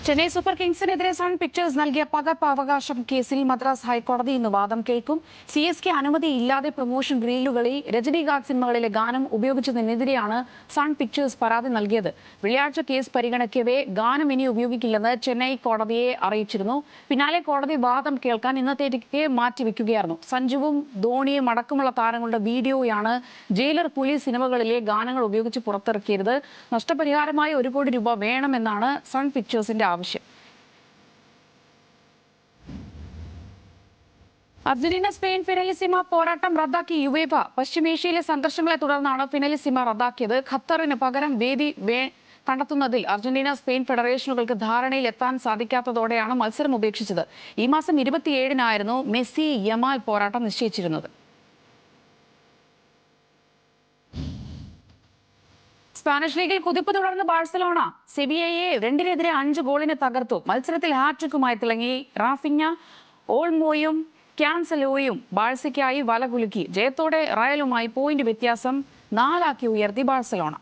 Chennai super കിങ്സിനെതിരെ sun pictures നൽകിയ പകർപ്പവകാശം കേസിൽ മദ്രാസ് ഹൈക്കോടതി ഇന്ന് വാദം കേൾക്കും. CSK അനുമതിയില്ലാതെ പ്രൊമോഷൻ റീലുകളിൽ രജനീകാന്ത് സിനിമകളിലെ ഗാനം ഉപയോഗിച്ചതിനെതിരെയാണ് സൺ പിക്ചേഴ്സ് പരാതി നൽകിയത്. വെള്ളിയാഴ്ച കേസ് പരിഗണിക്കവേ ഗാനം ഇനി ഉപയോഗിക്കില്ലെന്ന് ചെന്നൈ കോടതിയെ അറിയിച്ചിരുന്നു. പിന്നാലെ കോടതി വാദം കേൾക്കാൻ ഇന്നത്തേക്ക് മാറ്റിവെക്കുകയായിരുന്നു. സഞ്ജുവും ധോണിയും അടക്കമുള്ള താരങ്ങളുടെ വീഡിയോയാണ് ജയിലർ, പോലീസ് സിനിമകളിലെ ഗാനങ്ങൾ ഉപയോഗിച്ച് പുറത്തിറക്കിയത്. നഷ്ടപരിഹാരമായി 1 കോടി രൂപ വേണമെന്നാണ് സൺ പിക്ചേഴ്സിന്റെ ആവശ്യം. അർജന്റീന സ്പെയിൻ ഫിനലിസിമ പോരാട്ടം റദ്ദാക്കി യുവേഫ. പശ്ചിമേഷ്യയിലെ സംഘർഷങ്ങളെ തുടർന്നാണ് ഫിനലിസിമ റദ്ദാക്കിയത്. ഖത്തറിന് പകരം വേദി കണ്ടെത്തുന്നതിൽ അർജന്റീന സ്പെയിൻ ഫെഡറേഷനുകൾക്ക് ധാരണയിൽ എത്താൻ സാധിക്കാത്തതോടെയാണ് മത്സരം ഉപേക്ഷിച്ചത്. ഈ മാസം 27-നായിരുന്നു മെസ്സി യമാൽ പോരാട്ടം നിശ്ചയിച്ചിരുന്നത്. സ്പാനിഷ് ലീഗിൽ കുതിപ്പ് തുടർന്ന് ബാഴ്സലോണ സെവിയ്യയെ 2-5 ഗോളിന് തകർത്തു. മത്സരത്തിൽ ഹാട്രിക്കുമായി തിളങ്ങി റാഫിഞ്ഞ, ഓൾമോയും ക്യാൻസലോയും ബാഴ്സയ്ക്കായി വലകുലുക്കി. ജയത്തോടെ റയലുമായി പോയിന്റ് വ്യത്യാസം 4 ഉയർത്തി ബാഴ്സലോണ.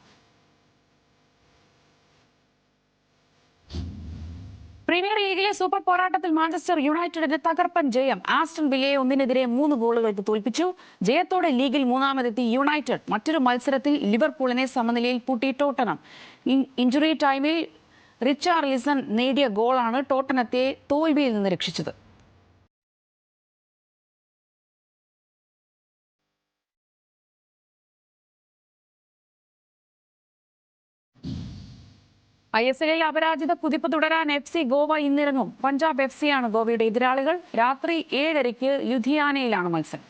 പ്രീമിയർ ലീഗിലെ സൂപ്പർ പോരാട്ടത്തിൽ മാഞ്ചസ്റ്റർ യുണൈറ്റഡിന്റെ തകർപ്പൻ ജയം. ആസ്റ്റൺ വില്ലയെ 1-3 ഗോളുകൾക്ക് തോൽപ്പിച്ചു. ജയത്തോടെ ലീഗിൽ 3-ാമതെത്തി യുണൈറ്റഡ്. മറ്റൊരു മത്സരത്തിൽ ലിവർപൂളിനെ സമനിലയിൽ പൂട്ടി ടോട്ടനം. ഇഞ്ചുറി ടൈമിൽ റിച്ചാർലിസൺ നേടിയ ഗോളാണ് ടോട്ടനത്തെ തോൽവിയിൽ നിന്ന് രക്ഷിച്ചത്. ISLൽ അപരാജിത കുതിപ്പ് തുടരാൻ FC ഗോവ ഇന്നിറങ്ങും. പഞ്ചാബ് FC ആണ് ഗോവയുടെ എതിരാളികൾ. രാത്രി 7:30 ലുധിയാനയിലാണ് മത്സരം.